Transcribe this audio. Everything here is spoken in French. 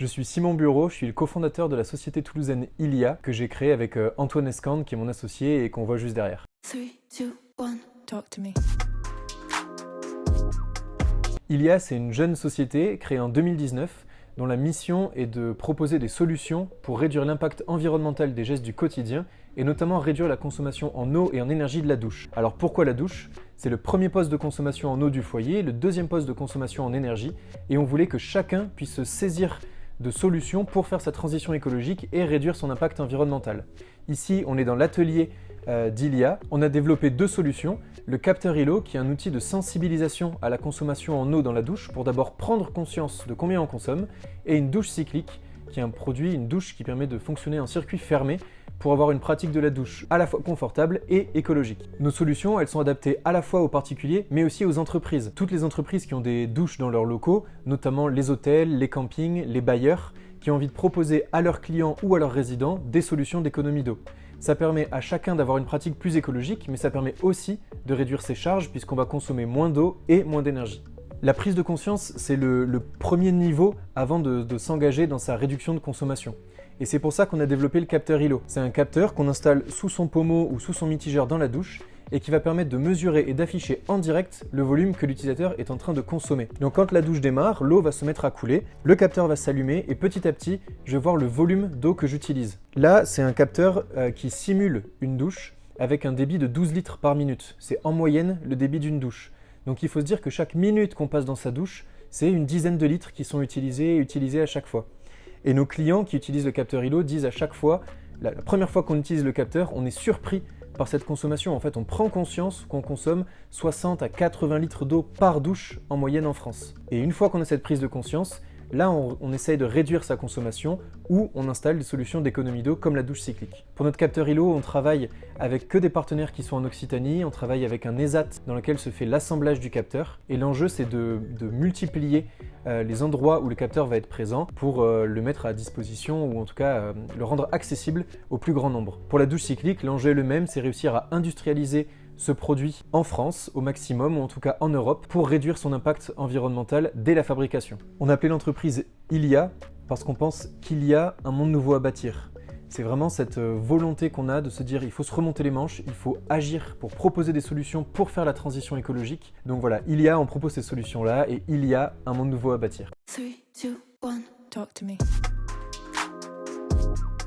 Je suis Simon Bureau, je suis le cofondateur de la société toulousaine Ilia, que j'ai créée avec Antoine Escande, qui est mon associé et qu'on voit juste derrière. 3, 2, 1, talk to me. Ilia, c'est une jeune société créée en 2019 dont la mission est de proposer des solutions pour réduire l'impact environnemental des gestes du quotidien et notamment réduire la consommation en eau et en énergie de la douche. Alors pourquoi la douche ? C'est le premier poste de consommation en eau du foyer, le deuxième poste de consommation en énergie et on voulait que chacun puisse se saisir de solutions pour faire sa transition écologique et réduire son impact environnemental. Ici, on est dans l'atelier d'Ilia. On a développé deux solutions. Le capteur ILO, qui est un outil de sensibilisation à la consommation en eau dans la douche pour d'abord prendre conscience de combien on consomme, et une douche cyclique, qui est un produit, une douche qui permet de fonctionner en circuit fermé pour avoir une pratique de la douche à la fois confortable et écologique. Nos solutions, elles sont adaptées à la fois aux particuliers, mais aussi aux entreprises. Toutes les entreprises qui ont des douches dans leurs locaux, notamment les hôtels, les campings, les bailleurs, qui ont envie de proposer à leurs clients ou à leurs résidents des solutions d'économie d'eau. Ça permet à chacun d'avoir une pratique plus écologique, mais ça permet aussi de réduire ses charges puisqu'on va consommer moins d'eau et moins d'énergie. La prise de conscience, c'est le premier niveau avant de s'engager dans sa réduction de consommation. Et c'est pour ça qu'on a développé le capteur ILO. C'est un capteur qu'on installe sous son pommeau ou sous son mitigeur dans la douche et qui va permettre de mesurer et d'afficher en direct le volume que l'utilisateur est en train de consommer. Donc quand la douche démarre, l'eau va se mettre à couler, le capteur va s'allumer et petit à petit, je vais voir le volume d'eau que j'utilise. Là, c'est un capteur qui simule une douche avec un débit de 12 litres par minute. C'est en moyenne le débit d'une douche. Donc il faut se dire que chaque minute qu'on passe dans sa douche, c'est une dizaine de litres qui sont utilisés à chaque fois. Et nos clients qui utilisent le capteur ILO disent à chaque fois, la première fois qu'on utilise le capteur, on est surpris par cette consommation. En fait, on prend conscience qu'on consomme 60 à 80 litres d'eau par douche en moyenne en France. Et une fois qu'on a cette prise de conscience, là, on essaye de réduire sa consommation ou on installe des solutions d'économie d'eau comme la douche cyclique. Pour notre capteur ILO, on travaille avec que des partenaires qui sont en Occitanie, on travaille avec un ESAT dans lequel se fait l'assemblage du capteur et l'enjeu c'est de multiplier les endroits où le capteur va être présent pour le mettre à disposition ou en tout cas le rendre accessible au plus grand nombre. Pour la douche cyclique, l'enjeu est le même, c'est réussir à industrialiser ce produit en France au maximum ou en tout cas en Europe pour réduire son impact environnemental dès la fabrication. On a appelé l'entreprise Ilia parce qu'on pense qu'il y a un monde nouveau à bâtir. C'est vraiment cette volonté qu'on a de se dire il faut se remonter les manches, il faut agir pour proposer des solutions pour faire la transition écologique. Donc voilà, Ilia, on propose ces solutions-là et il y a un monde nouveau à bâtir. 3, 2, 1, talk to me.